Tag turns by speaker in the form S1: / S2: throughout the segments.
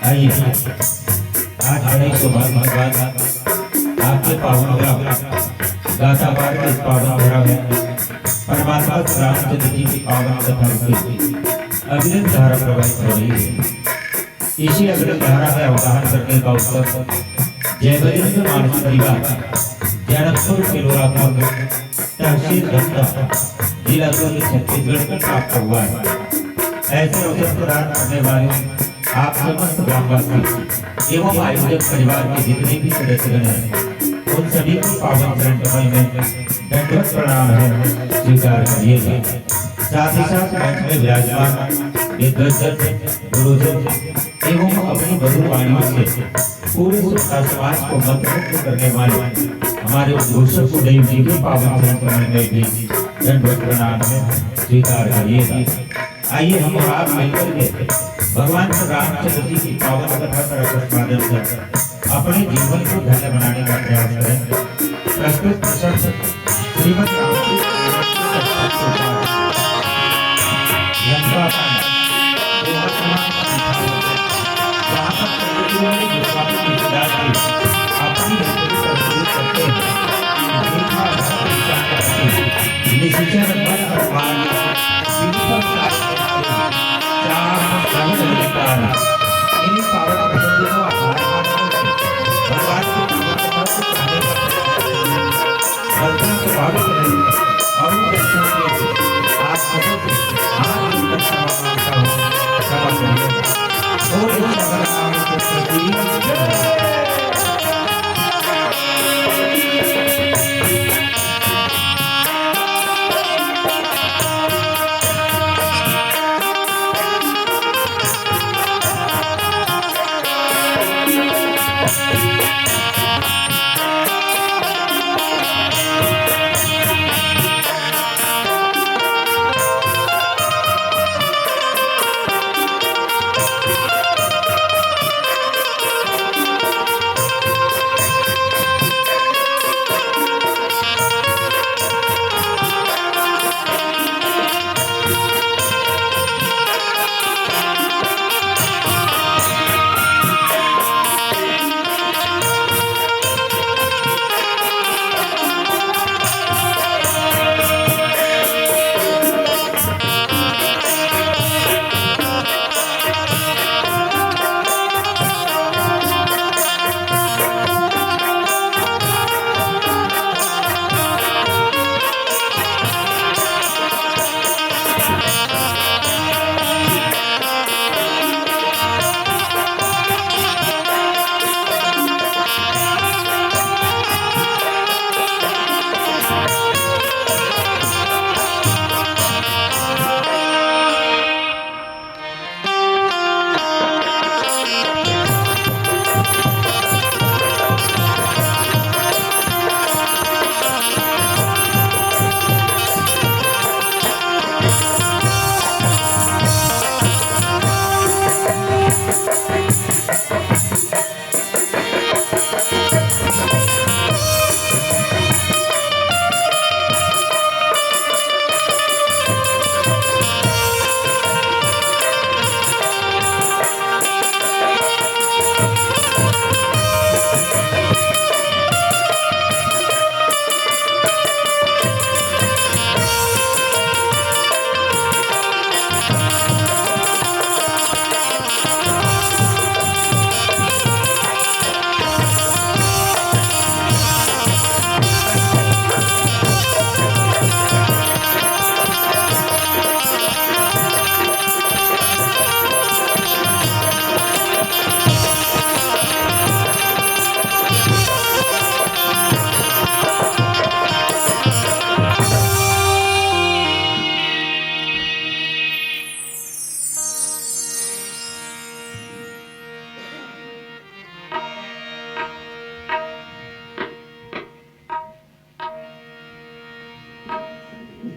S1: आइए आज बड़े सौभाग्य की बात आपके पावन ग्राम गाता पाठ के पावन धरा में परमात्मा रामचंद्र जी की पावन कथा की अग्नि धारा प्रवाहित हो रही है। इसी अग्नि धारा में अवगाहन करने का उत्सव जयवरेंद्र मानस परिवार जनकपुर किलोरापुर तहसील दत्ता जिला छत्तीसगढ़ में प्राप्त हुआ है। ऐसे अवसर प्रदान करने वाले आप समस्त ग्रामवासी एवं आयोजक परिवार के जितने भी सदस्यगण हैं उन सभी को पावन चरण कमल में दंडवत प्रणाम है स्वीकार करिएगा। साथ ही साथ मंच में विराजमान दिग्गजन गुरुजन एवं अपनी मधुर वाणियों से पूरे समाज को मंत्रमुग्ध करने वाले हमारे घोषक सुदेव जी के पावन चरण कमल में भी दंडवत प्रणाम है स्वीकार करिएगा। आइए हम और आप मिलकर के भगवान रामचंद्र जी की पावन कथा का माध्यम से अपने जीवन को धन्य बनाने का प्रयास करें। प्रस्तुत प्रशंसक श्रीमद्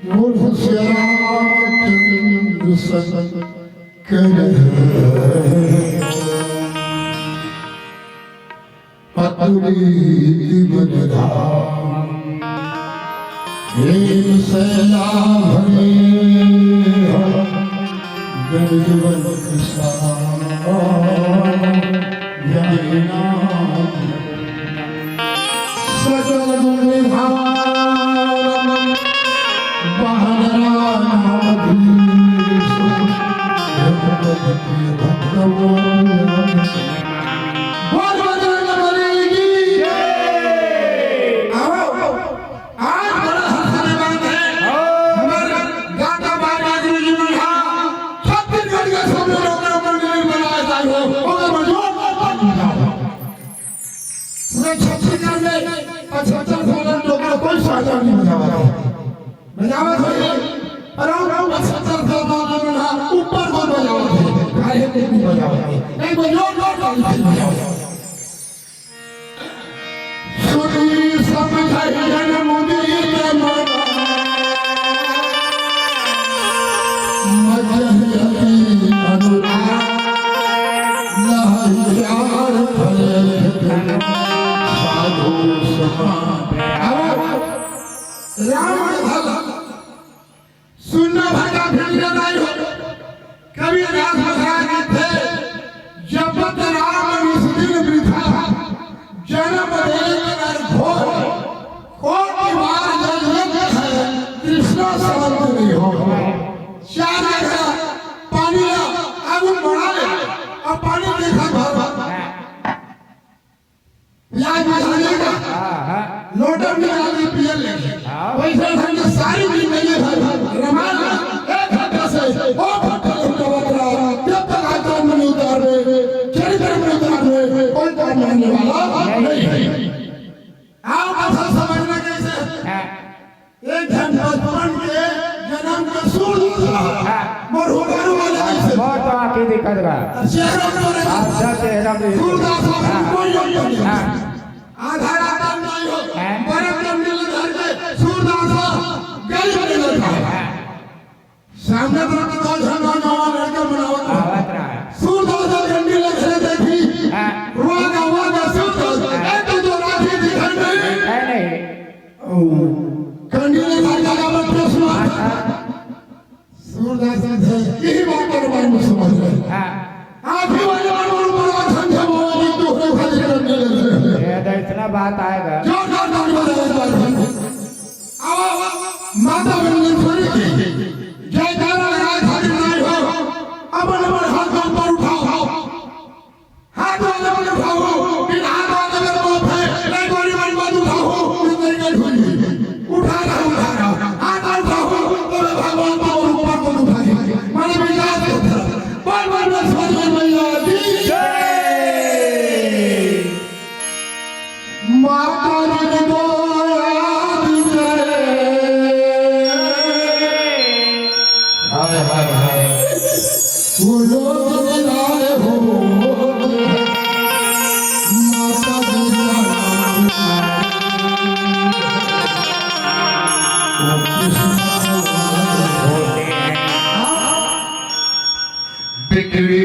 S2: श्यामचंद्र शंकर अतुलित बलधाम हेम सैला भरे गजवन सजल निधान सुनना भागा फिर नहीं हो कभी रात महाराज थे जब राम इस दिन वृथा जन्म लेकर घोर कोटि बार जन्म है कृष्ण समर्थ नहीं हो चार जगह पानी अब बढ़ा ले और पानी देखा भर प्याज बिछाने का लोटर में आगे पियल लेंगे वैसे हमने सारी जिंदगी भर रमान एक घंटा से ओ घंटा उठा जब तक आचार में उतार रहे चरित्र में उतार रहे कोई काम करने वाला नहीं है आप ऐसा समझना कैसे एक घंटा बचपन के जन्म के सूर मोर होकर वाले कैसे
S3: बहुत आके दिखा रहा
S2: शहरों में
S3: अच्छा चेहरा में
S2: सूरदास कोई नहीं आधा रात नहीं हो बड़े मिल घर के सूरदास गली में लड़का सामने तो दो जन नवा लड़का बनावा
S3: आवत रहा
S2: सूरदास गंडी लगे देखी रुआ गावा का सूरदास एक तो राठी दिखन नहीं
S3: है नहीं
S2: गंडी लगा का प्रश्न सूरदास थे यही बात पर मैं समझ रहा
S3: हां
S2: आखिरी वाले मनोर पर समझे वो तो खाली करने लगे
S3: ये इतना बात आएगा
S2: जो माता बंदेश्वरी की जयकारा लगाए खातिर नहीं हो अपन अपन हाथ पर उठाओ हाथ वाले पर उठाओ बिन हाथ वाले पर बाप है नहीं गोरी मन मत उठाओ नहीं गई हुई उठा रहा हाथ उठाओ तो भगवान का ऊपर को उठाए माने विकास बोल बोल बंदेश्वरी मैया की जय माता जी को वो लोग लाए हो माता बिगड़ी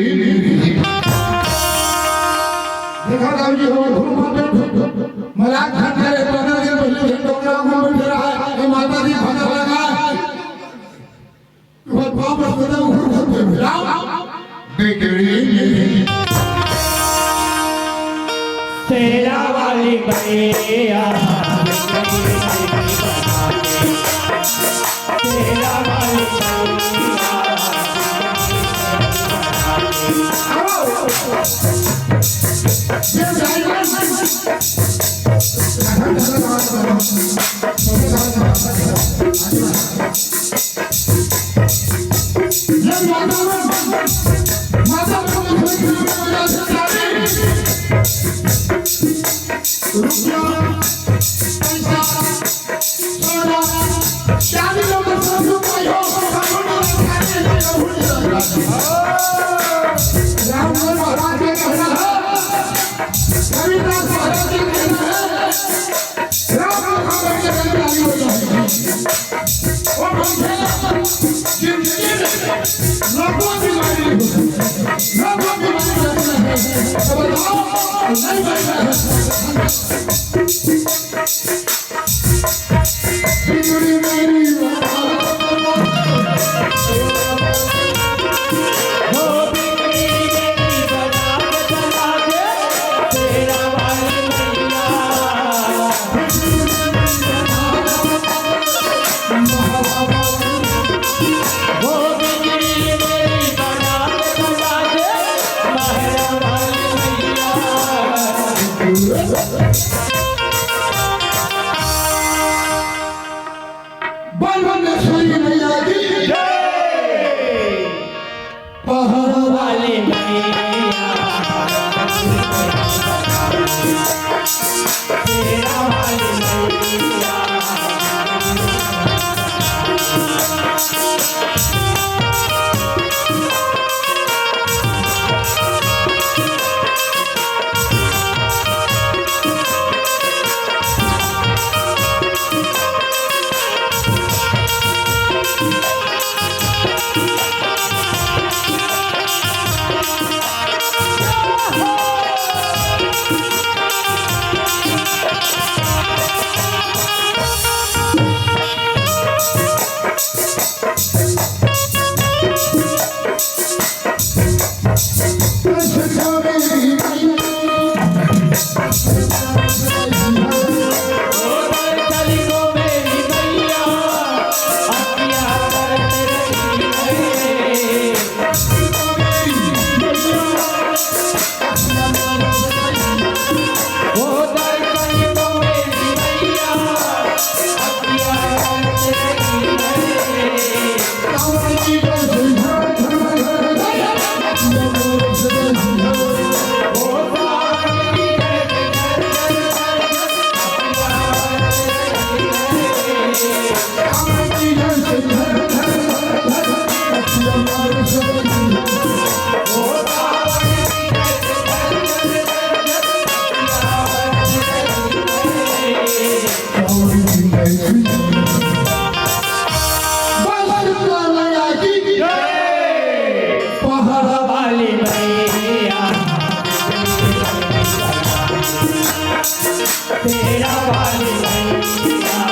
S2: देखा राम जी हो मलाक खंडे बना के पहले डोंगरा में बैठ रहा है माता जी खाना लगा वो बाप रे
S3: तेरा वाली गैया तेरा वाली
S2: नहीं बैठा है बिगड़ी मेरी
S3: हो बिगड़ी मेरी बना के चला दे तेरा वाली मैया हो बिगड़ी मेरी बना के चला दे मेरा वाली मैया
S2: बलवंतेश्वरी मैया की पहाड़
S3: वाली मैया तेरा वाली मैया चली गो मेरी मैया अखियाँ करते रही वो दर चली गो मेरी मैया अखियाँ करते रही वो सारी
S2: पहाड़
S3: वाली मैया तेरा वाली मैया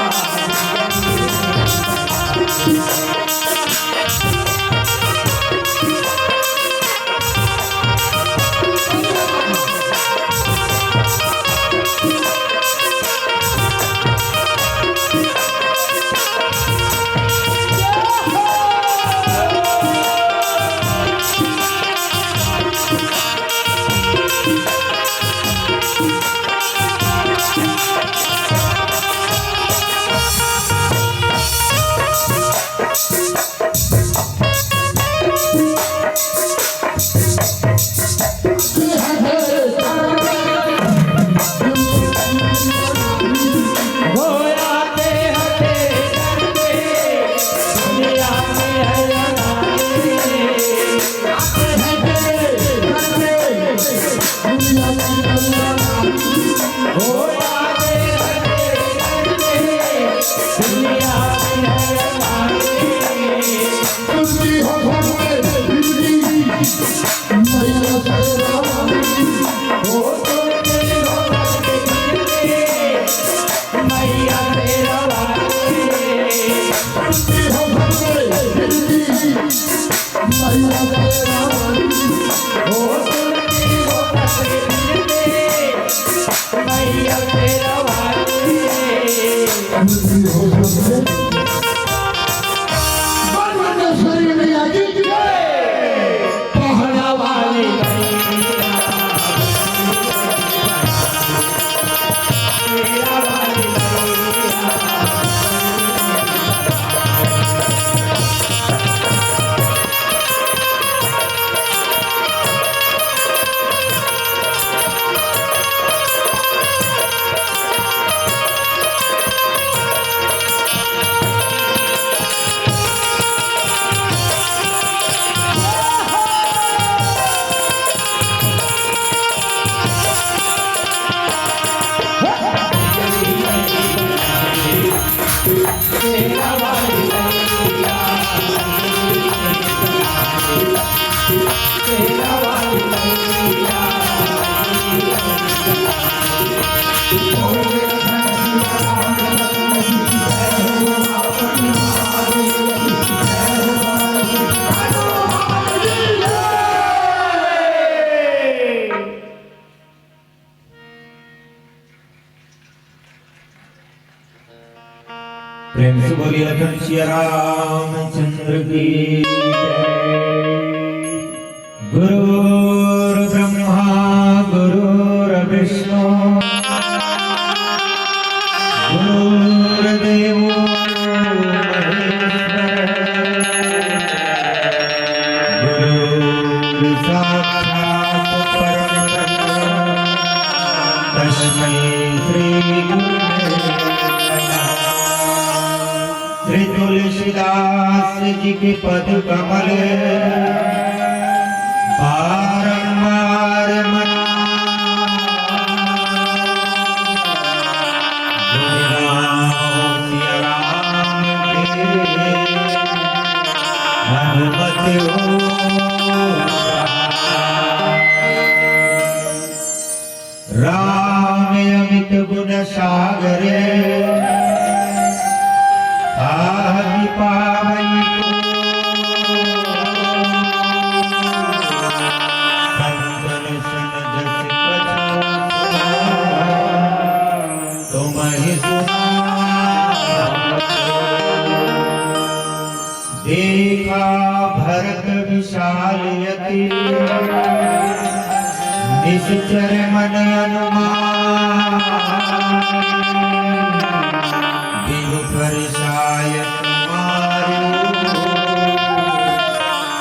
S3: होयाते हटे करते दुनिया में है होयाते हटे करते दुनिया में हो तुमने हो करके मैया तेरा वाली हो तुमने हो करके मैया तेरा वाली
S2: बलवंतेश्वरी मैया की
S3: पहाड़ा वाली मैया तेरा वाली मैया तेरा वाली मैया तेरा वाली मैया
S1: प्रेम से बोलिए लखन सिया रामचंद्र की गुरुर ब्रह्मा गुरुर विष्णु गुरुर्देवो महेश्वर गुरु साक्षात् परब्रह्म तस्मै श्री श्री तुलसीदास जी के पद कमल बारंबार मना सिया राम के हनुमत हो राम अमित गुण सागरे आदि पावई संतन सन जस कछो तुम ही सुना देखा भरत विशाल यति निश्चर मन अनुमान दिनु परसाय तुम्हारो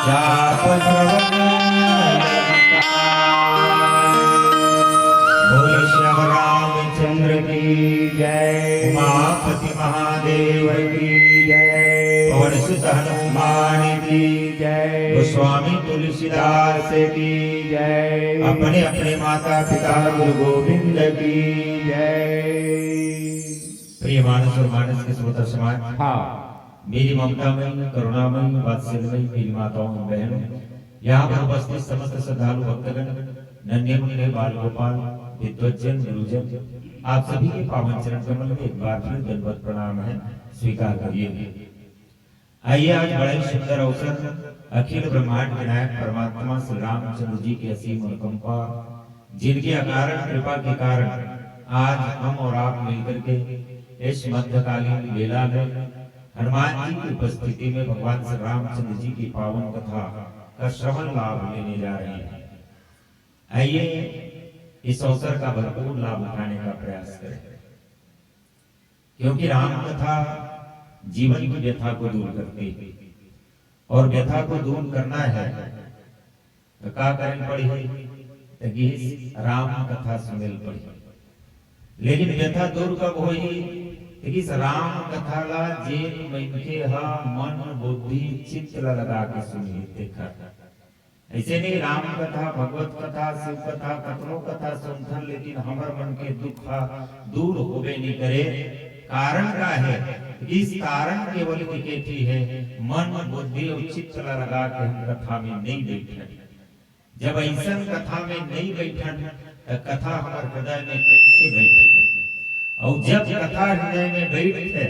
S1: जाप श्रवण बोल श्याम रामचंद्र की जय उमापति महादेव की जय पवन सुत हनुमान की जय गोस्वामी तुलसीदास की जय अपने अपने माता पिता गुरु गोविंद की जय। प्रिय मानस और मानस के श्रोता समाज, हाँ मेरी ममतामयी करुणामयी वात्सल्यमयी मेरी माताओं बहनों, यहाँ पर उपस्थित समस्त श्रद्धालु भक्तगण, नन्हे मुन्ने बाल गोपाल विद्वज्जन गुरुजन, आप सभी के पावन चरण कमल में एक बार फिर दंडवत प्रणाम है, स्वीकार करिए। आइए आज बड़ा ही सुंदर अवसर अखिल ब्रह्मांड विनायक परमात्मा श्री रामचंद्र जी की असीम अनुकंपा, जिनके अकारण कृपा के कारण आज हम और आप मिलकर के इस मध्यकालीन वेला में हनुमान जी की उपस्थिति में भगवान श्री रामचंद्र जी की पावन कथा का श्रवण लाभ लेने जा रहे हैं। आइए इस अवसर का भरपूर लाभ उठाने का प्रयास करें, क्योंकि राम कथा जीवन की व्यथा को दूर करती है और व्यथा को दूर करना है तो क्या करें पड़ी राम कथा सुनेल पड़ी। लेकिन व्यथा दूर कब होई इस राम कथा ला जेन मनके हा मन बुद्धि चित्त लगा के सुनिए देखा। ऐसे नहीं राम कथा भगवत कथा शिव कथा कतनो कथा सुनथन, लेकिन हमर मन के दुख दूर होबे नहीं करे। कारण का है, इस कारण केवल निकेती है मन बुद्धि और चित्त लगा के हम कथा में नहीं बैठन। जब ऐसा कथा में नहीं बैठन तो कथा हमारे हृदय में कैसे बैठेगी, और जब कथा हृदय में बैठे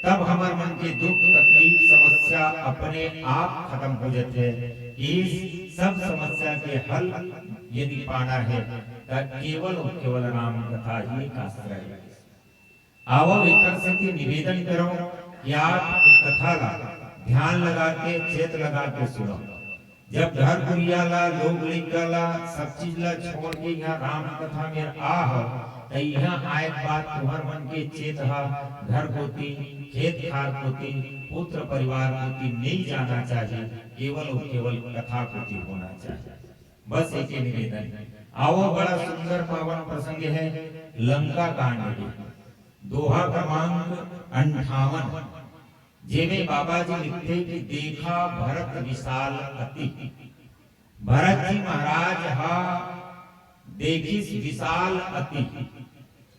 S1: तब हमारे मन के दुख तकलीफ समस्या अपने आप खत्म हो जाते हैं। इस सब समस्या के हल यदि पाना है तो केवल और केवल राम कथा ही का आश्रय है। आओ एक से निवेदन करो कि आप एक कथा ला ध्यान लगा के चेत लगा के सुनो। जब घर पुरिया ला लोग लिखला सब चीज ला छोड़ के यहाँ राम कथा में आह तो यहाँ आए बात तुम्हार मन के चेत हा घर होती खेत खार होती पुत्र परिवार होती नहीं जाना चाहिए, केवल और केवल कथा होती होना चाहिए। बस एक निवेदन। आओ बड़ा सुंदर पावन प्रसंग है लंका कांड की दोहा क्रमांक 58 जेमे बाबा जी लिखते कि देखा भरत विशाल अति। भरत जी महाराज हा देखिस विशाल अति,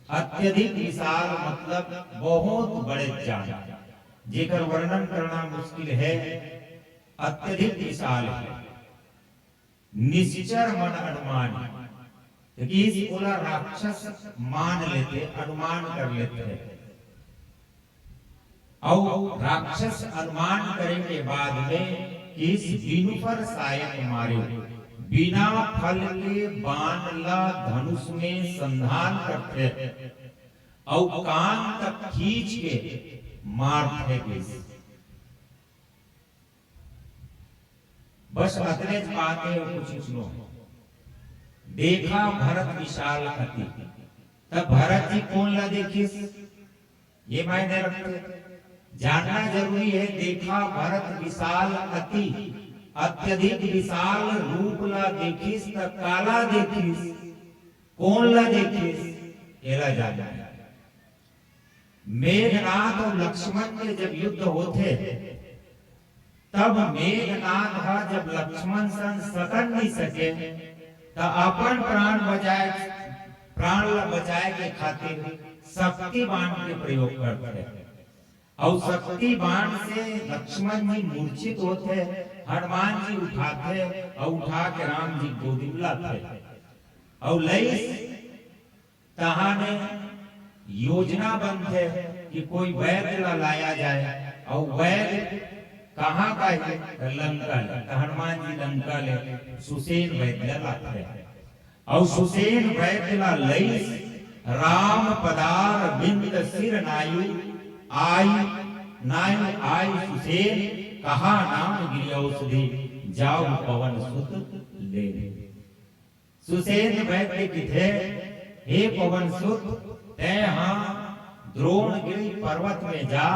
S1: अत्यधिक विशाल मतलब बहुत बड़े जान, जेकर वर्णन करना मुश्किल है। अत्यधिक विशाल है, निश्चर मन अनुमान, क्योंकि इस बोला राक्षस मान लेते, अनुमान कर लेते हैं, और राक्षस अनुमान करने के बाद में इस बीनु पर शायद मारे, बिना फल के बाण ला धनुष में संधान करते और कान तक खींच के मारते गए। बस अतने बातें और कुछ सुनो। देखा भरत विशाल अति, तब भरत जी कौन ला देखिस, ये मायने रखते, जानना जरूरी है। देखा भरत विशाल अति, अत्यधिक विशाल रूप ला देखिस, त काला देखिस, कौन ला देखिस, एला जाना है। मेघनाथ और लक्ष्मण के जब युद्ध होते, तब मेघनाथ जब लक्ष्मण सन सकन नहीं सके, तो अपन प्राण बचाए के खातिर शक्ति बाण के प्रयोग करते हैं, और शक्ति बाण से लक्ष्मण जी मूर्छित होते, हनुमान जी उठाते और उठा के राम जी गोदी में लाते, और लई तहाने योजना बनते कि कोई वैद्य लाया जाए, और वैद्य कहाँ का है, लंका ले, हनुमान जी लंका ले सुसेन वैद्य लाते हैं, और सुसेन वैद्य ला लई राम पदार बिंद सिर नायु आई सुसेन, कहा नाम गिरी औषधि, जाओ पवन सुत ले। सुसेन वैद्य किथे, हे पवन सुत, ते हाँ द्रोणगिरी पर्वत में जा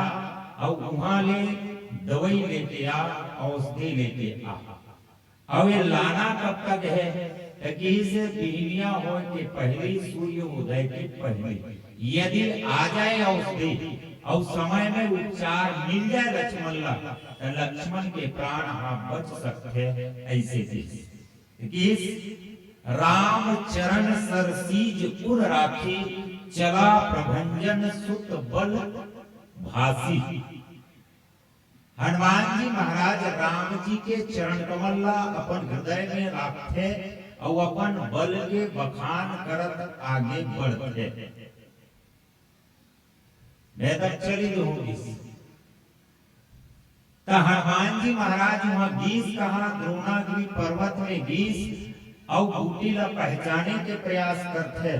S1: और वहां ले दवाई लेके आ, औषधि लेके आ। अब ये लाना कब तक है, कि इसे बिहनिया हो के पहले, सूर्य उदय के पहले यदि आ जाए औषधि और समय में उपचार मिल जाए लक्ष्मण ला, तो लक्ष्मण के प्राण बच सकते हैं। ऐसे कि राम चरण सरसीज उर राखी, चला प्रभंजन सुत बल भासी। हनुमान जी महाराज राम जी के चरण कमल ला अपन हृदय में रखते और अपन बल के बखान करत आगे बढ़ते। मैं तब चली होगी, तो हनुमान जी महाराज वहां गीस कहा, द्रोणागिरी पर्वत में गीस, और बूटी ला पहचाने के प्रयास करते,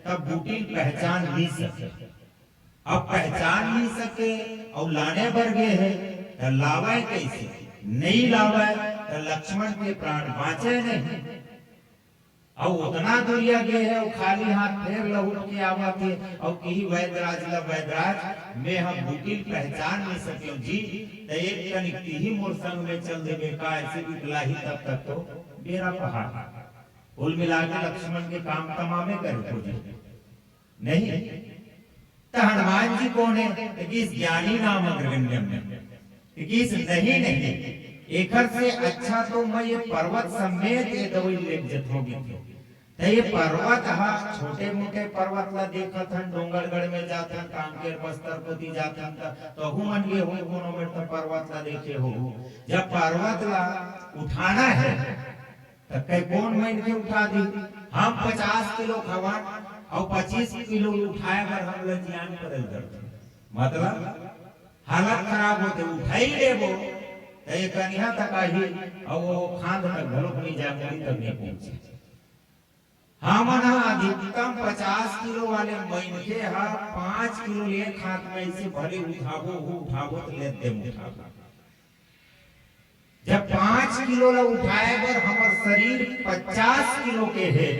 S1: तब बूटी पहचान नहीं सके। अब पहचान नहीं सके और लाने भर गए है, तो लावे कैसे, नहीं लावे तो लक्ष्मण के प्राण बाँचे नहीं। और उतना दुनिया गए है, और खाली हाथ फेर लहुट के आवा थे, और कही वैदराज में हम बूटी पहचान नहीं सके जी, तो एक कनिक ही मोर संग में चल देवे का, ऐसे भी ही तब तक तो मेरा पहाड़। कुल मिला के लक्ष्मण के काम तमामे करे नहीं। तो हनुमान जी कौन है, कि ज्ञानी नाम अग्रगण्यम में, कि नहीं एकर से अच्छा तो मैं ये पर्वत समेत ये दवाई लेक जत होगी। तो ये पर्वत छोटे मोटे पर्वत ला देखा था, डोंगरगढ़ में जाता, कांकेर बस्तर को दी जाता, तो मन ये हो कोनो में तो पर्वत ला देखे हो। जब पर्वत ला उठाना है तो कई कौन मन के उठा दी, हम 50 किलो खवा और 25 किलो उठाए कर हम लोग ज्ञान बदल करते, मतलब हालत खराब होते, उठाई लेबो तो ये कन्या तक आई और वो खांद तक घलोक नहीं जाए, तक नहीं पहुंचे। हम अधिकतम 50 किलो वाले महीन के 5 किलो ले खात में ऐसे भले उठाबो तो ले दे उठाबो। जब 5 किलो ला उठाए बर हमार शरीर 50 किलो के है,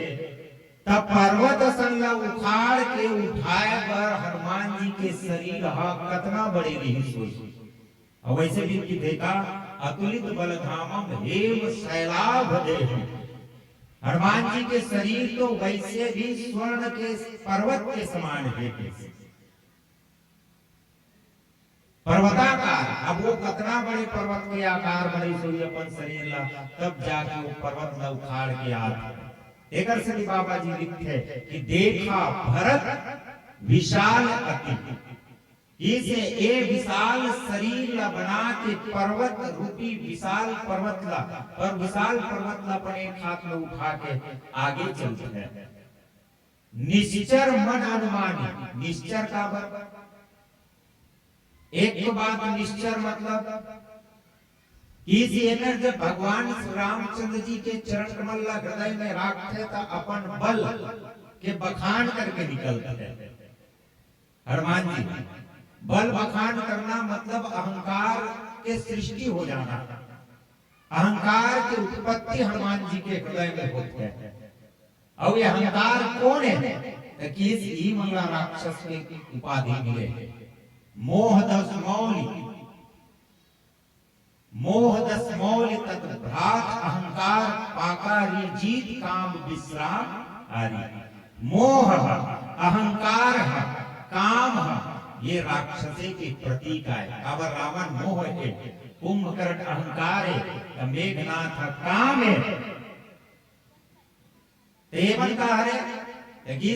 S1: तब पर्वत संग उखाड़ के उठाए बर हनुमान जी के शरीर कितना बड़े रही सोच। और वैसे भी कि देखा, अतुलित बलधामम हेम शैलाभ देह, हनुमान जी के शरीर तो वैसे भी स्वर्ण के पर्वत के समान है, पर्वताकार। अब वो कितना बड़े पर्वत के आकार बड़े सोई अपन शरीर ला, तब जाके वो पर्वत ला उखाड़ के आते। एकर से बाबा जी लिखते कि देखा भरत विशाल अति, इसे ए विशाल शरीर ला बना के पर्वत रूपी विशाल पर्वत ला, पर विशाल पर्वत ला पर एक हाथ में उठा के आगे चलते हैं। निश्चर मन अनुमानी। निश्चर का एक तो बात निश्चर मतलब जब भगवान श्री रामचंद्र जी के चरण कमल हृदय में राखते था अपन बल के बखान करके निकलते हैं। हनुमान जी बल बखान करना मतलब अहंकार के सृष्टि हो जाना, अहंकार की उत्पत्ति हनुमान जी के हृदय में होती है। और ये अहंकार कौन है कि इस मंगला राक्षस के उपाधि मिले। मोह दस मौली, मोह दस मौल तत् भ्रात अहंकार पाकारी जीत काम विश्राम आरी। मोह अहंकार काम ये राक्षसे के प्रतीक है। अब रावण मोह है, कुंभकर्ण अहंकार है, मेघनाथ काम है। तेवन का है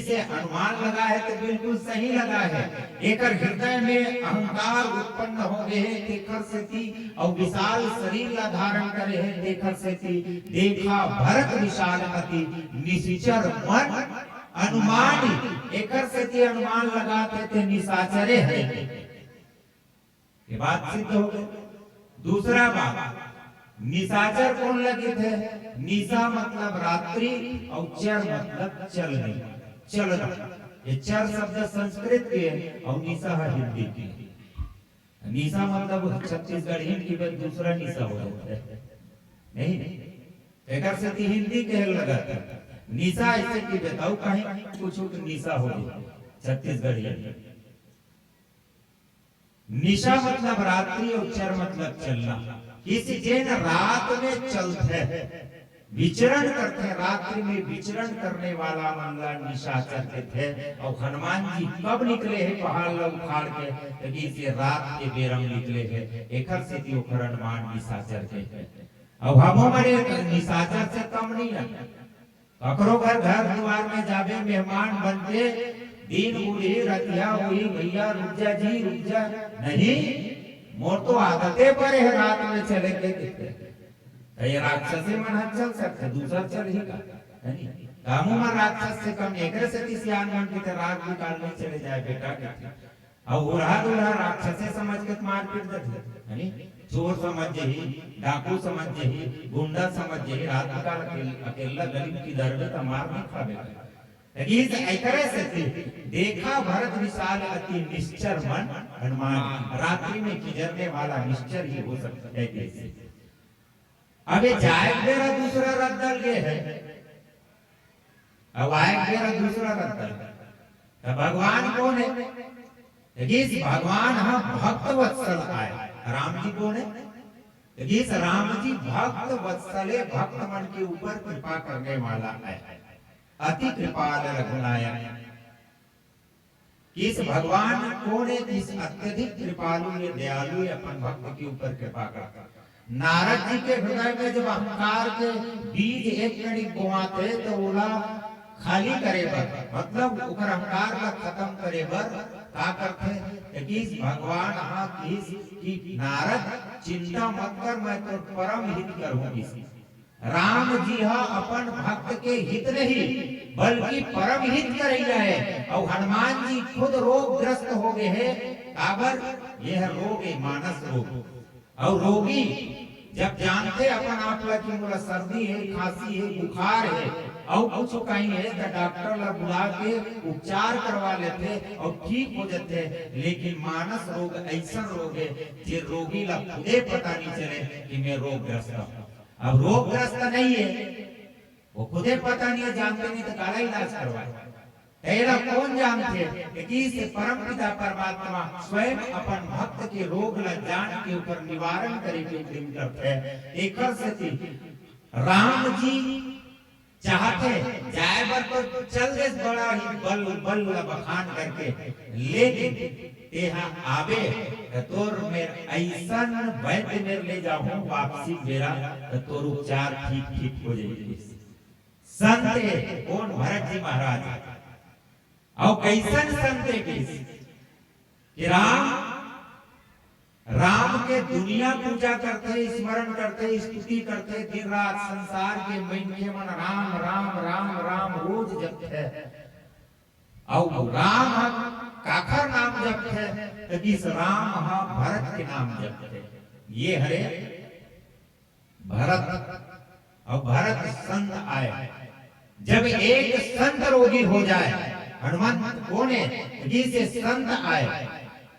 S1: से अनुमान लगा है तो बिल्कुल सही लगा है। एक हृदय में अहंकार उत्पन्न हो गए है देखर से थी, और विशाल शरीर ला धारण करे है देखर से थी। देखा भरत विशाल अति निश्चर मन अनुमानी। एकर से थी अनुमान लगाते थे निशाचरे है। ये बात सिद्ध हो गई। दूसरा बात, निशाचर कौन लगे थे? निशा मतलब रात्रि और चर मतलब चलने, चलना। ये चर शब्द संस्कृत के और निशा हिंदी की। निशा मतलब छत्तीसगढ़ हिंदी में दूसरा निशा हो जाता है, नहीं एकर से हिंदी के लगा था। निशा ऐसे की बताओ कहीं कुछ निशा हो छत्तीसगढ़। निशा मतलब रात्रि और चर मतलब चलना। किसी जैन रात में चलते विचरण करते, रात्रि में विचरण करने वाला मंगला निशाचर के थे। और हनुमान जी कब निकले हैं पहाड़ लोग उखाड़ के? इसे रात के बेरम निकले हैं। एकर से हनुमान निशाचर के। अब हम हमारे निशाचर से कम नहीं है। ककरो घर घर द्वार में जाबे मेहमान बनते, दिन उड़ी रतिया हुई भैया रुक जा जी रुक जा, नहीं मोर तो आदतें पर है रात में चले के। ये राक्षसी मन चल सकते, दूसरा चल ही का नहीं। कामू में राक्षस से कम एकरे से सियान मन की रात निकालने चले जाए बेटा के। और उड़ा उड़ा राक्षसे समझ के मार पीट देते, नहीं चोर समझ ही, डाकू समझ ही, गुंडा समझ ही, रात निकाल अकेला गरीब की दर्द का मार नहीं खावे। देखा भरत विशाल अति निश्चर मन हनुमान। रात्रि में किजरने वाला निश्चर ही हो सकता है कैसे? अबे जाए मेरा दूसरा रथ दल गए है, अब आए मेरा दूसरा रथ दल। भगवान कौन है? भगवान हाँ भक्त वत्सल आए। राम जी कौन है? राम जी भक्त वत्सले, भक्त मन के ऊपर कृपा करने वाला है। अति कृपाल रघुनायक। इस भगवान कौन है? इस अत्यधिक कृपालु ये दयालु अपन भक्त के ऊपर कृपा करता। नारद जी के हृदय में जब अहंकार के बीज एक कड़ी बोआते तो ओला खाली करे बर, मतलब ओकर अहंकार का खत्म करे बर का करते कि भगवान हाँ की नारद चिंता मत कर, मैं तो परम हित करूंगी। राम जी हाँ अपन भक्त के हित नहीं बल्कि परम हित कर है। और हनुमान जी खुद रोग ग्रस्त हो गए हैं। काबर यह रोग है मानस रोग। और रोगी जब जानते अपन आप की बोला सर्दी है, खांसी है, बुखार है और कुछ कहीं है तो डॉक्टर ला बुला के उपचार करवा लेते और ठीक हो जाते। लेकिन मानस रोग ऐसा रोग है जे रोगी ला खुदे पता नहीं चले कि मैं रोगग्रस्त हूं। अब रोगग्रस्त नहीं है, वो खुदे पता नहीं है, जानते नहीं तो काला इलाज करवाए। तेरा कौन जानते कि इस परम पिता परमात्मा स्वयं अपन भक्त के रोग ला जान के ऊपर निवारण करे के उद्यम करते हैं। एकर से राम जी चाहते जाए बर तो चल दे बड़ा ही बल बल बखान करके, लेकिन यहाँ आवे तोर में ऐसन वैद्य मेरे ले जाऊं वापसी मेरा तोर उपचार ठीक हो जाएगी। संत कौन? भरत जी महाराज। और कैसन संत कि राम के दुनिया पूजा करते, स्मरण करते, स्तुति करते, दिन रात संसार के मन के मन राम राम राम राम रोज जपते। और राम काखर नाम जप है तो इस राम हा भरत के नाम जप है। ये हरे भरत और भरत संत आए। जब एक संत रोगी हो जाए, हनुमंत कौन है जिसे संत आए,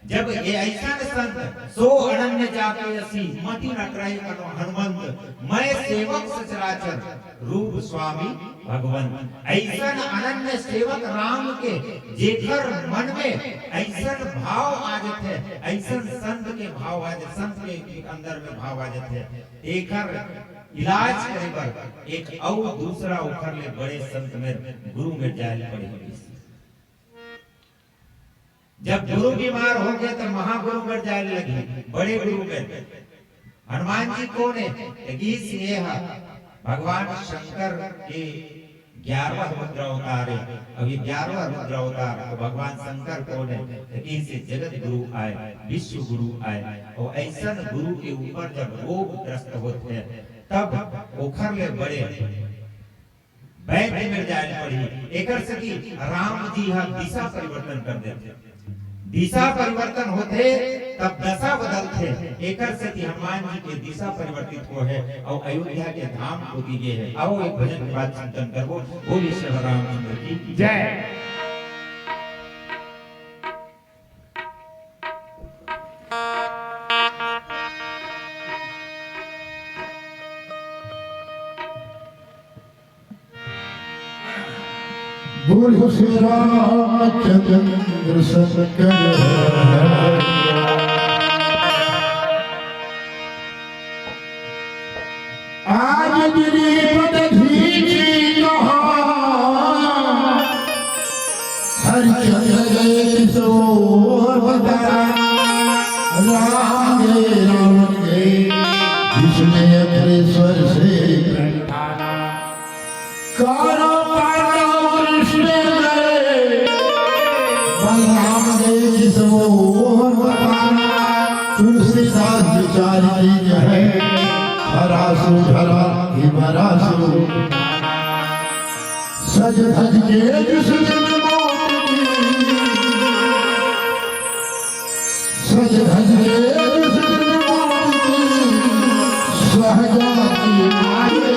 S1: जब ये ऐसा संत सो अनन्य जाके असी मति न कराई करो हनुमंत मैं सेवक सचराचर रूप स्वामी भगवन। ऐसा अनन्य सेवक राम के जेकर मन में ऐसा भाव आ जाते, ऐसा संत के भाव आ जाते, संत के अंदर में भाव आ जाते, एकर इलाज करे बर एक और दूसरा उखर ले बड़े संत में गुरु में जाए पड़ी। जब गुरु बीमार हो गए तो महागुरु में जाए लगी, बड़े गुरु में। हनुमान जी कौन है? गीत ये है भगवान शंकर के 11वां रुद्र अवतार है। अभी 11वां रुद्र अवतार तो भगवान शंकर कौन है? से जगत गुरु आए, विश्व गुरु आए। और ऐसा गुरु के ऊपर जब रोग ग्रस्त होते हैं तब ओखर ले बड़े वैद्य में जाए पड़ी। एकर से कि राम जी हा दिशा परिवर्तन कर देते, दिशा परिवर्तन होते तब दशा बदलते। एकर से कि हनुमान जी के दिशा परिवर्तित हो है और अयोध्या के धाम को दिए है। आओ एक भजन के बाद चिंतन करबो। बोलिए श्री रामचंद्र की जय।
S2: बोलो श्री रामचंद्र सत्कर आज गिरिपद धीची कहा हरिचंद्र गए किशोर बता राम गए रावण गए जिसने अग्रेसर से करो तुलसीदास विचारी है हरासु धरा हिमरासु सज धज के जिस दिन मौत की सज धज के जिस दिन मौत की सहजा की आए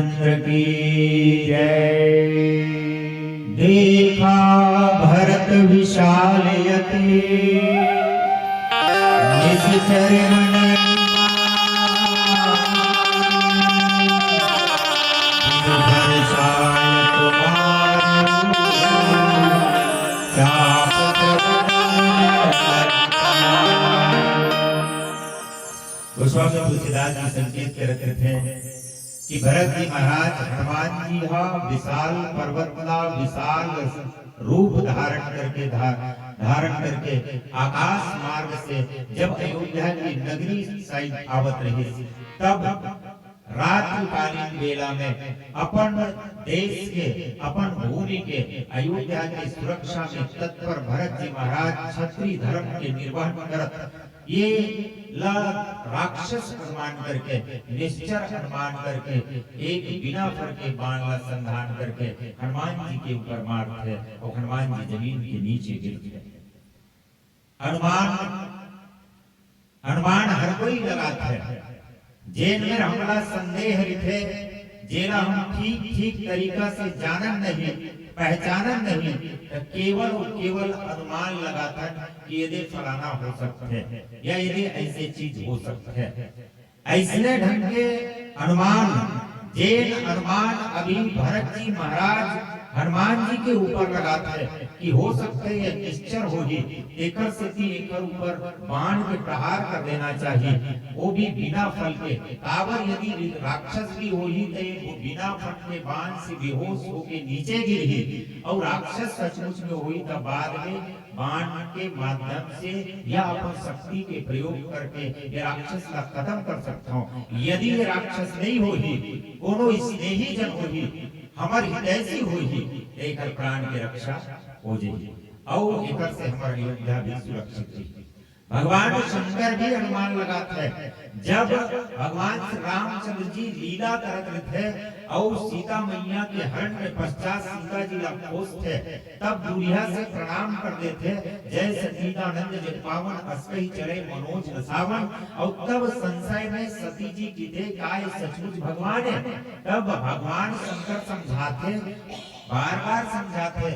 S1: रामचंद्र की जय। देखा भरत विशाल यति निश्चर मन गोस्वामी तुलसीदास जी संकेत करते थे कि भरत जी महाराज हनुमान जी विशाल पर्वतला विशाल रूप धारण करके आकाश मार्ग से जब अयोध्या की नगरी साइड आवत रही, तब रात्रिकालीन बेला में अपन देश के अपन भूमि के अयोध्या की सुरक्षा में तत्पर भरत जी महाराज क्षत्रिय धर्म के निर्वहन करत ये राक्षस अनुमान करके निश्चर अनुमान करके एक बिना फर के बाण ला संधान करके हनुमान जी के ऊपर मारते और हनुमान जी जमीन के नीचे गिर गए। हनुमान हर कोई लगाता है जेल में हमला संदेह रिथे जेला हम ठीक तरीका से जानन नहीं पहचानन नहीं तो केवल अनुमान लगाता कि यदि फलाना हो सकता है या यदि ऐसे चीज हो सकता है। ऐसने ढंग के अनुमान अभी भरत जी महाराज हनुमान जी के ऊपर लगाता है कि हो सकते है निश्चर हो ही एकर से एकर ऊपर बाण के प्रहार कर देना चाहिए, वो भी बिना फल के। काबर यदि राक्षस भी हो ही तो वो बिना फल के बाण से बेहोश होके नीचे गिर ही और राक्षस सचमुच में हुई तो बाद में बाण के माध्यम से या अपन शक्ति के प्रयोग करके ये राक्षस का खत्म कर सकता हूँ। यदि ये राक्षस नहीं हो ही कोनो स्नेही जन हो ही हमार हितैषी हो ही एकर प्राण के रक्षा हो जाएगी और एकर से हमार अयोध्या भी सुरक्षित रही। भगवान शंकर भी अनुमान लगाते हैं जब भगवान श्री रामचंद्र जी लीला करत थे और सीता मैया के हरण में पश्चात सीता जी खोज थे, तब दूरिया से प्रणाम कर देते जय सतीदानंद जग पावन अस्कहि चले मनोज रसावन। और तब संशय में सती जी की थे काय सचमुच भगवान है। तब भगवान शंकर समझाते बार समझाते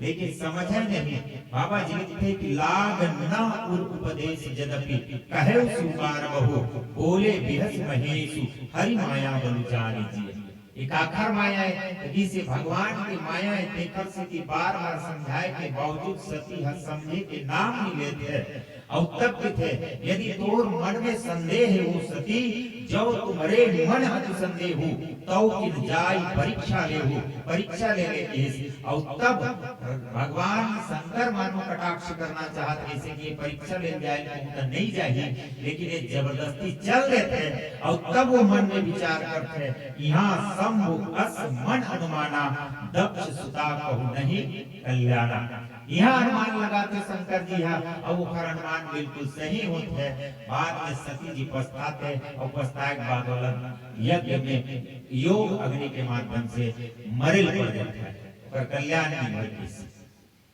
S1: लेकिन समझे नहीं। बाबा जी लिखते कि लाग न उपदेश यद्यपि कहे सुबार बहु बोले बिहस महेशु हरि माया बलु जानी जी। एक आखर माया है जिसे भगवान की माया है देखकर से कि बार समझाए के बावजूद सती हर समझे के नाम नहीं लेते और तब थे यदि तोर मन में संदेह है वो सती जो तुम्हारे मन हत संदेह हो तो किन जाय परीक्षा ले और तब भगवान शंकर मानो कटाक्ष करना चाहते जैसे कि परीक्षा ले जाए तो नहीं चाहिए लेकिन ये जबरदस्ती चल देते और तब वो मन में विचार करते यहाँ शंभु अस मन अनुमाना दक्ष सुता कहु नहीं कल्याणा। यहाँ अनुमान लगाते शंकर जी और वो अनुमान बिल्कुल सही होते हैं। बाद में सती जी पछताते और पछताए के बाद वाला यज्ञ में योग अग्नि के माध्यम से मरेल पड़ जाता है पर कल्याण नहीं होती।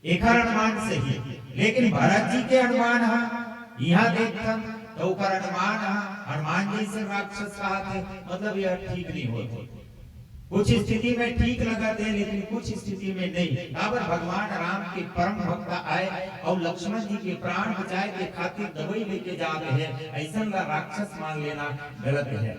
S1: एक अनुमान सही लेकिन भरत जी के अनुमान यहाँ देखता तो अनुमान हनुमान जी से राक्षस कहा थे मतलब यह ठीक नहीं होती। कुछ स्थिति में ठीक लगा थे लेकिन कुछ स्थिति में नहीं। काबर भगवान राम के परम भक्त आए और लक्ष्मण जी के प्राण बचाए के खातिर दवाई लेके जा रहे हैं, ऐसा राक्षस मान लेना गलत है।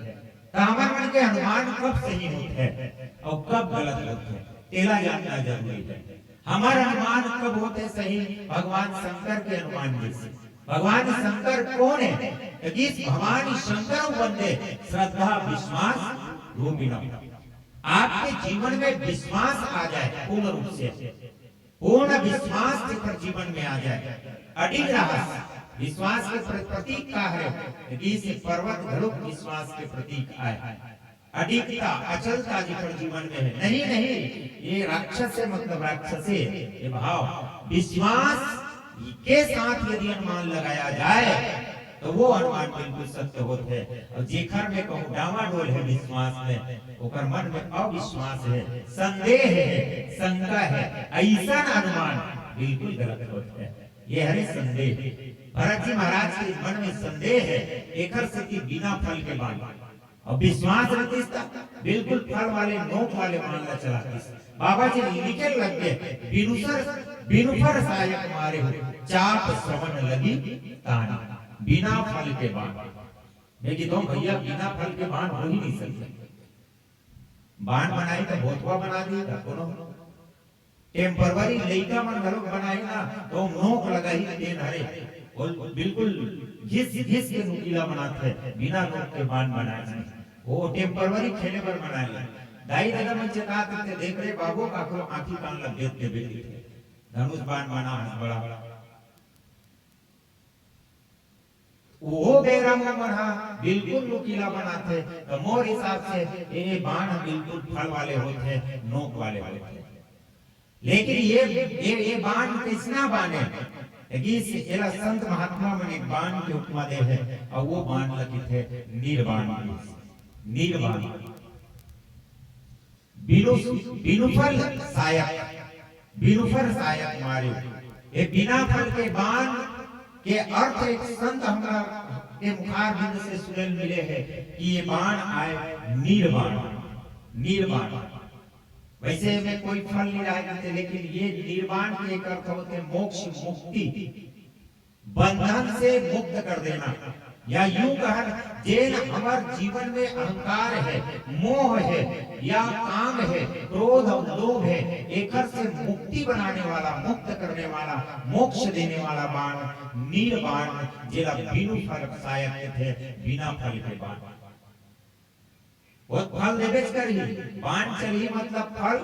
S1: तो हमारे मन के अनुमान कब सही होते हैं और कब गलत होते हैं तेला जानना जरूरी है। हमारा अनुमान कब होते सही भगवान शंकर के अनुमान जैसे। भगवान शंकर कौन है? भगवान शंकर बंदे श्रद्धा विश्वास रूपिणा। आपके जीवन में विश्वास आ जाए पूर्ण रूप से, पूर्ण विश्वास पर जीवन में आ जाए अडिग रहा। विश्वास के प्रतीक का है इसे पर्वत घड़ुक विश्वास के प्रतीक आए। अडिगता अचलता जिकर जीवन में है नहीं ये राक्षस से मतलब राक्षस ये भाव विश्वास के साथ यदि अनुमान लगाया जाए तो वो अनुमान बिल्कुल सत्य होते हैं। और जेखर में कहूँ डावाडोल है विश्वास में ओकर मन में अविश्वास है संदेह है शंका है ऐसा अनुमान बिल्कुल गलत होता है। ये है संदेह। भरत जी महाराज के मन में संदेह है एकर से कि बिना फल के बाण और विश्वास रखिस बिल्कुल फल वाले नोक वाले मान ला चलातीस। बाबा जी लिखे लग गए बिनुफर सहायक मारे हो चाप श्रवण लगी तानी। बिना फल के बाण मैं कहता हूं भैया बिना फल के बाण हो ही नहीं सकते। बाण बनाई तो भोतवा बना दी कोनो टेम्पररी लइका मन घलोक बनाई ना तो नोक लगाई देन हरे और बिल्कुल घिस घिस के नुकीला बनाते बिना नोक के बाण बनाए वो टेम्पररी खेले पर बनाए। दाई दादा मन चेतात ते देख रे बाबू काकरो आंखी कान लग देते बेटी धनुष बाण बना बड़ा वो बेरंग मरहा बिल्कुल नुकीला बनाते तो मोर हिसाब से ये बाण बिल्कुल फल वाले होते नोक वाले होते। लेकिन ये बाण किसना बाण है कि एला संत महात्मा मन एक बाण के उपमा दे है और वो बाण लगी थे नीरबाण। नीरबाण बिनुफल सायक मारे ये बिना फल के बाण के अर्थ एक संत हमरा के मुखार बिंद से सुनल मिले है कि ये बाण आए नीरबाण। नीरबाण वैसे में कोई फल नहीं रहा करते लेकिन ये निर्वाण के एक अर्थ होते मोक्ष मुक्ति बंधन से मुक्त कर देना या यूं कहा जेन हमार जीवन में अहंकार है मोह है या काम है क्रोध और लोभ है एकर से मुक्ति बनाने वाला मुक्त करने वाला मोक्ष देने वाला बाण निर्वाण जेला बिनु फल सहायक थे बिना फल के बाण वो फल देवेच करी बाण चली मतलब फल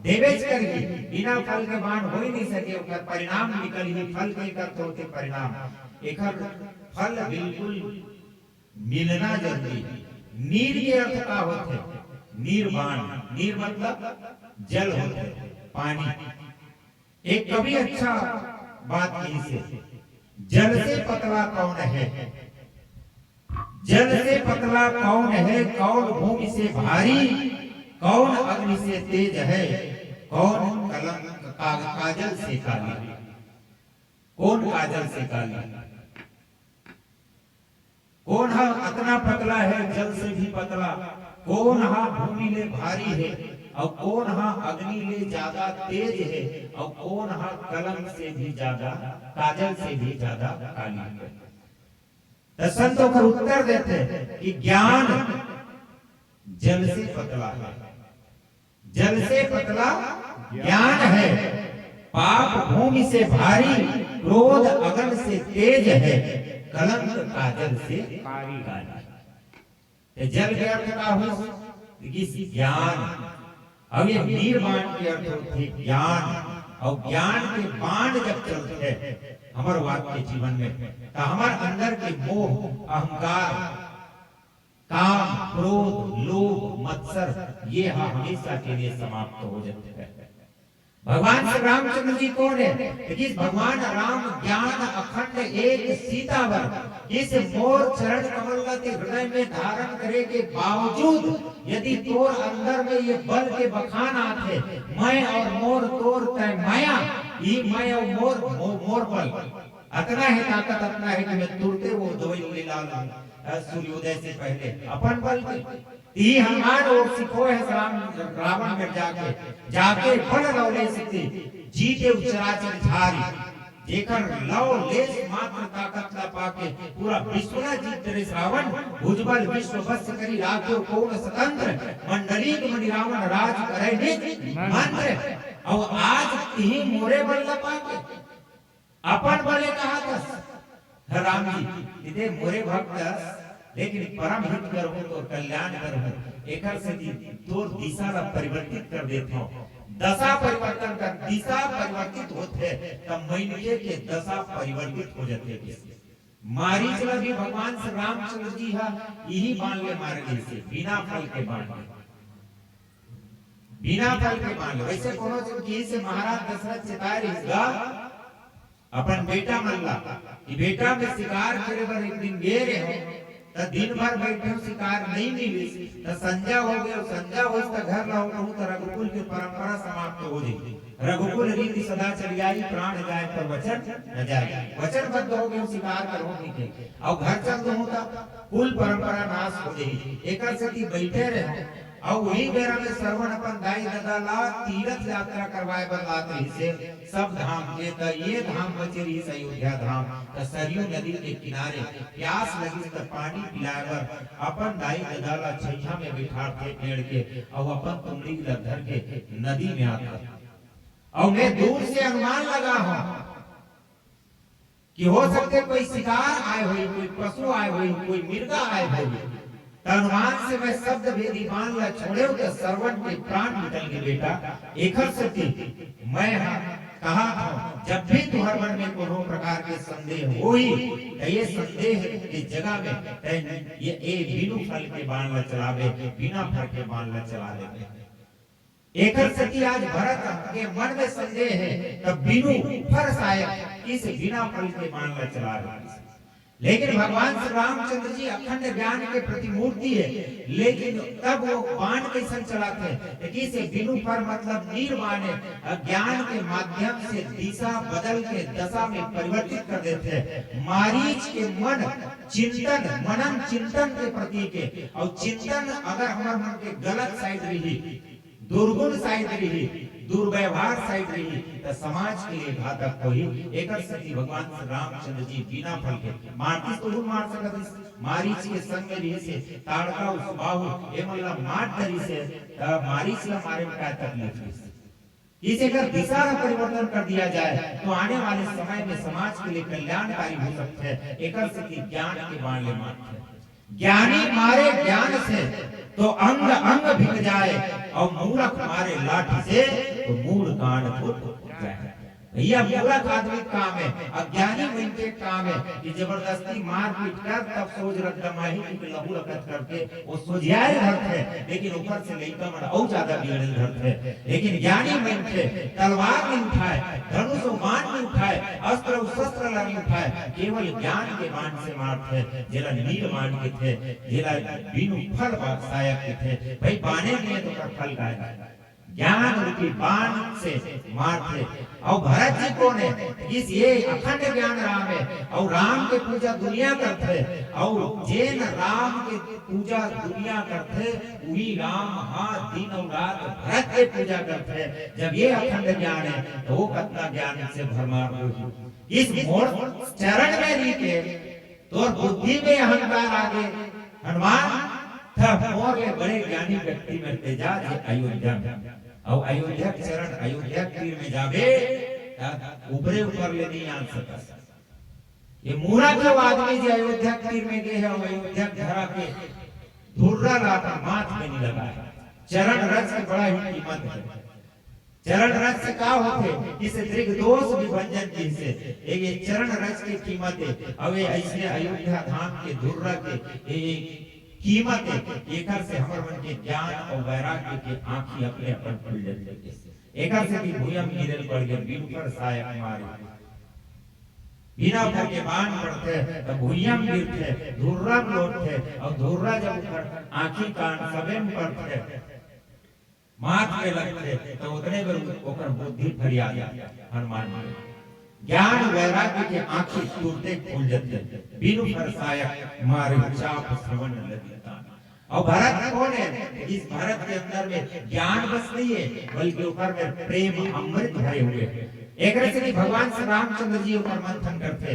S1: देवेच करी बिना फल के बाण हो ही नहीं सके ओकर परिणाम निकल ही फल के करते होते परिणाम एकर फल बिल्कुल मिलना जरूरी। नीर के अर्थ का होते निर्वाण नीर मतलब जल होते पानी। एक कभी अच्छा बात कही से जल से पतला कौन है जल से पतला कौन है कौन भूमि से भारी कौन अग्नि से तेज है कौन कलंक काजल से काली कौन काजल से काली कौन हा इतना पतला है जल से भी पतला कौन हा भूमि ले भारी है और कौन हा अग्नि ले ज्यादा तेज है और कौन हा कलंक से भी ज्यादा काजल से भी ज्यादा काली है। तो संतों का उत्तर देते हैं कि ज्ञान जल से पतला है जल से पतला ज्ञान है पाप भूमि से भारी क्रोध अगन से तेज है कलंक काजल से काली। जल के अर्थ का हो ज्ञान अब ये निर्वाण के अर्थ होते ज्ञान और ज्ञान के बाण जब चलते हैं हमारे वाक्य जीवन में तो हमारे अंदर के मोह अहंकार काम क्रोध लोभ मत्सर ये हमेशा के लिए समाप्त हो जाते हैं। भगवान श्री रामचंद्र जी कौन है कि भगवान राम ज्ञान अखंड एक सीतावर इस मोर चरण कमल के हृदय में धारण करे के बावजूद यदि तोर अंदर में ये बल के बखान आते मैं और मोर तोर तय माया ये मैं और मोर बल अतना है ताकत अतना है कि मैं तुरते वो दवाई ले लाल सूर्योदय से पहले अपन बल की हनुमान और सिखो है रावण में जाके बल लौले सिद्धि जीते उचराचर झारी जेकर लव लेस मात्र ताकत ला पाके पूरा विश्व ना जीत तेरे रावण भुजबल विश्व बस करी राख्यो कौन स्वतंत्र मंडलीक मणि रावण राज करे निज मंत्र और आज ही मोरे बल ला पाके अपन बले कहा था राम जी इते मोरे भक्त लेकिन परम हित करहु तो कल्याण करहु एकर से तोर दिशा ला परिवर्तित कर देता हूं दशा परिवर्तन कर दिशा परिवर्तित होते तब मैनके के दशा परिवर्तित हो जाते। मारीच ला भी भगवान श्री रामचंद्र जी हा यही बाण ले मार गए से बिना फल के बाण बिना फल के बाण वैसे कोनो की से महाराज दशरथ चितार हिस्सा अपन बेटा मल्ला कि बेटा में शिकार करे बर एक दिन गे रहे हो तो दिन भर बैठे शिकार नहीं मिली तो संध्या हो गया, संध्या हो तो घर लौटूं तो रघुकुल की परंपरा समाप्त हो गई। रघुकुल रीति सदा चली आई, प्राण जाए पर वचन न जाए, वचनबद्ध हो गए शिकार करोगे के और घर चल दो होता कुल परंपरा नाश हो गई। एक सती बैठे रहे और वही बेरा में श्रवण अपन दाई दादा ला तीर्थ यात्रा करवाए बदलात रही से सब धाम के त ये धाम बचे रही अयोध्या धाम त सरयू नदी के किनारे प्यास लगी त पानी पिलाए बर अपन दाई दादा ला छैया में बिठा के पेड़ के और अपन कुंडली ला धर के नदी में आता और मैं दूर से अनुमान लगा हूं कि हो सकते कोई शिकार आए हुई, कोई पशु आए हुई, कोई मिर्गा आए हुई। अनुमान से मैं शब्द भेदी मान ला छोड़े तो श्रवण के प्राण निकल गए बेटा। एक सती मैं कहा था जब भी तुम्हारे मन में कोनो प्रकार के संदेह होई तो ये संदेह की जगह में ये बिनु फल के बाण ला चलावे, बिना फल के बाण ला चला दे। एक सती आज भरत के मन में संदेह है तब बिनु फल सायक इस बिना फल के बाण ला चला रहे। लेकिन भगवान श्री रामचंद्र जी अखंड ज्ञान के प्रतिमूर्ति है, लेकिन तब वो बाण कैसे चलाते हैं कि से बिनु पर मतलब निर्वाण ज्ञान के माध्यम से दिशा बदल के दशा में परिवर्तित कर देते हैं। मारीच के मन चिंतन मनन चिंतन के प्रतीक है और चिंतन अगर हमारे मन के गलत साइड रही, दुर्गुण साइड रही, दुर्व्यवहार साइड रही तो समाज के लिए घातक होई। एक सती भगवान श्री रामचंद्र जी बिना फल के मारती तो मार सकत मारीच के संग रही से ताड़का उस बाहु एमला मार धरी से मारीच ला मारे में क्या तकलीफ है। इसे अगर दिशा का परिवर्तन कर दिया जाए तो आने वाले समय में समाज के लिए कल्याणकारी हो सकते हैं। एक सती ज्ञान के बाण ले मारते हैं, ज्ञानी मारे ज्ञान से तो अंग अंग भिग जाए और मूर्ख मारे लाठी से तो मूल कांड फूट जाए। भैया मूर्ख आदमी काम है, अज्ञानी मन के काम है कि जबरदस्ती मार पीट कर तब सोच रख दमाही की लहू रकत करके वो सोझियाए धरते हैं, लेकिन ऊपर से लइका मन और ज्यादा बिगड़े धरते हैं। लेकिन ज्ञानी मन के तलवार नहीं उठाए, धनुष और बाण नहीं उठाए, अस्त्र और शस्त्र नहीं उठाए, केवल ज्ञान के बाण से मारते हैं। जेला नील बाण के थे, जेला बिनु फल सहायक के थे। भाई बाणे में तो कर फल गाए ज्ञान रूपी बाण से मारते। और भरत जी कौन है? इस ये अखंड ज्ञान राम है और राम के पूजा दुनिया करते और जैन राम के पूजा दुनिया करते वही राम हाँ दिन और रात भरत के पूजा करते। जब ये अखंड ज्ञान है तो वो कितना ज्ञान से भरमार हो। इस मोड़ चरण में री के तो बुद्धि में अहंकार आगे हनुमान था मोर ले बड़े ज्ञानी व्यक्ति में तेजाज अयोध्या में और अयोध्या चरण अयोध्या तीर में जावे ऊपरे ऊपर ले नहीं आ सकता। ये मूरा के आदमी जो अयोध्या तीर में गए हैं अयोध्या धरा के धुर्रा लाकर माथ में नहीं लगा। चरण रज की बड़ा ही कीमत है। चरण रज से क्या होते इसे दीर्घ दोष विभंजन की से एक ये चरण रज की कीमत है। अब ऐसे अयोध्या धाम के धुर्रा के कीमत है। एकर से हमर मन के ज्ञान और वैराग्य के आंखी अपने अपन खुल जाते। एकर से भी भूयम गिरल पड़ गए बिनु पर सहायक मारे बिना फल के बाण पड़ते तो भूयम गिरते धुर्रा लौटते और धुर्रा जब ऊपर आंखी कान सबे में पड़ते माथ में लगते तो उतने पर ओकर बुद्धि फरियाद हनुमान ज्ञान वैराग्य के आंखें टूटते खुल जाते बिनु पर सहायक मारे चाप श्रवण लगिता। और भरत कौन है? इस भरत के अंदर में ज्ञान बस नहीं है बल्कि ऊपर में प्रेम अमृत भरे हुए हैं। एक से भगवान श्री रामचंद्र जी ऊपर मंथन करते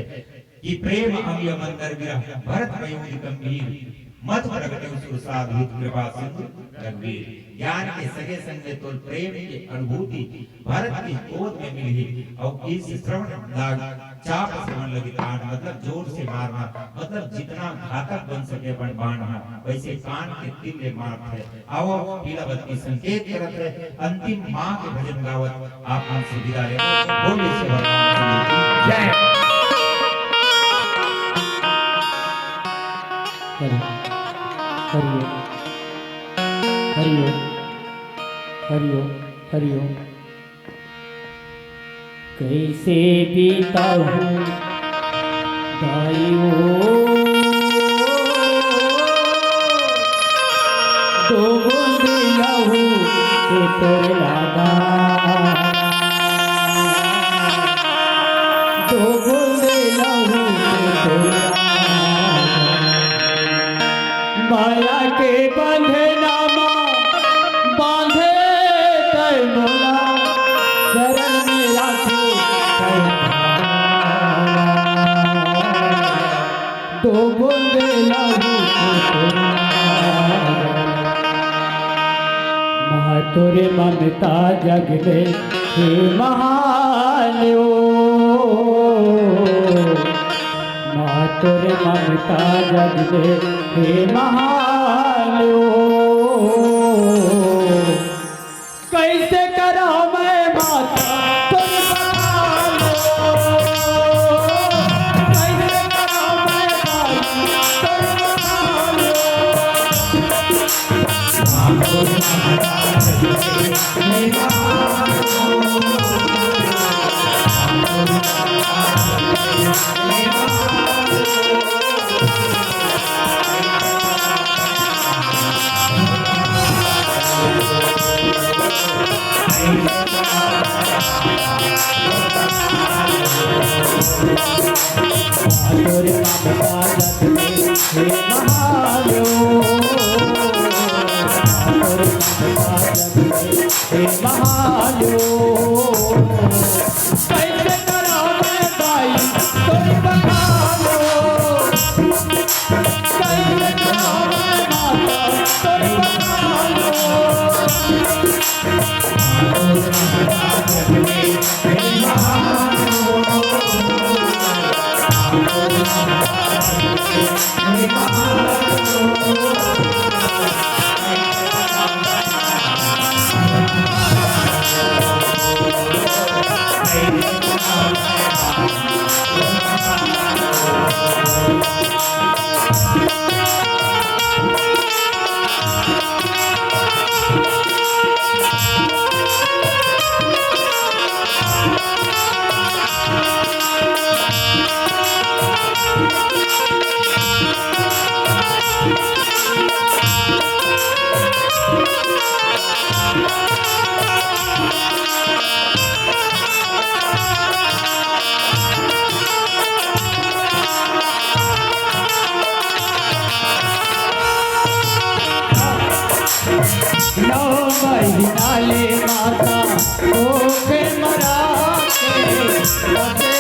S1: कि प्रेम अमिय मंदर विरह भरत वयोधि गंभीर मत प्रगटे सुर साधु कृपा सिंधु रघुवीर। ज्ञान के सगे संग में तो प्रेम की अनुभूति भरत की गोद में मिली और इस श्रवण दाग चाप श्रवण लगी तान मतलब जोर से मारना मतलब जितना घातक बन सके अपन बाणना वैसे कान के तिल ले मारते। आओ पीलावत की संकेत करते अंतिम मां के भजन गावत आप हमसे विदा ले बोलिए से भगवान की जय।
S3: हरिओम हरिओम हरिओम हरिओम। कैसे बीता हूँ दाइयों तोर लादा दो बूंदे लहू के तोर माया के बंधे नामा बांधे तय मोला शरण में राखे दो बूंदे लहू तोरे ममता जग में हे महान्यो माँ तोरे ममता जग में हे महान्यो कैसे करा मैं माता तुम बखानो कैसे करा मैं माता तुम तोरे ममता जग में हे महान्यो तोरे ममता जग में हे महान्यो कैसे करा मैं भाई तोरे बखानो कैसे करा मैं माता तोरे बखानो तोरे ममता जग में हे महान्यो नौ महीना ले माता ओके मरा के बसे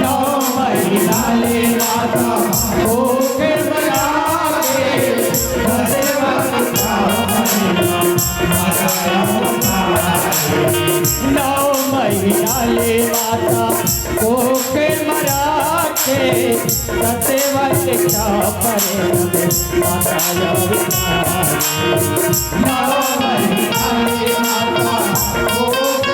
S3: नौ महीना ले माता ओके मरा के बसे नौ महीना ले माता ओके मरा के सतेवा शिक्षा परे माता नौ महीना ले माता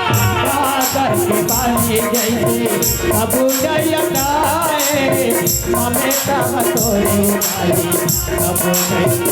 S3: के पानी जैसे अब डयकाए हमें तब तोरे वाली अब नहीं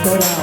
S3: तोरा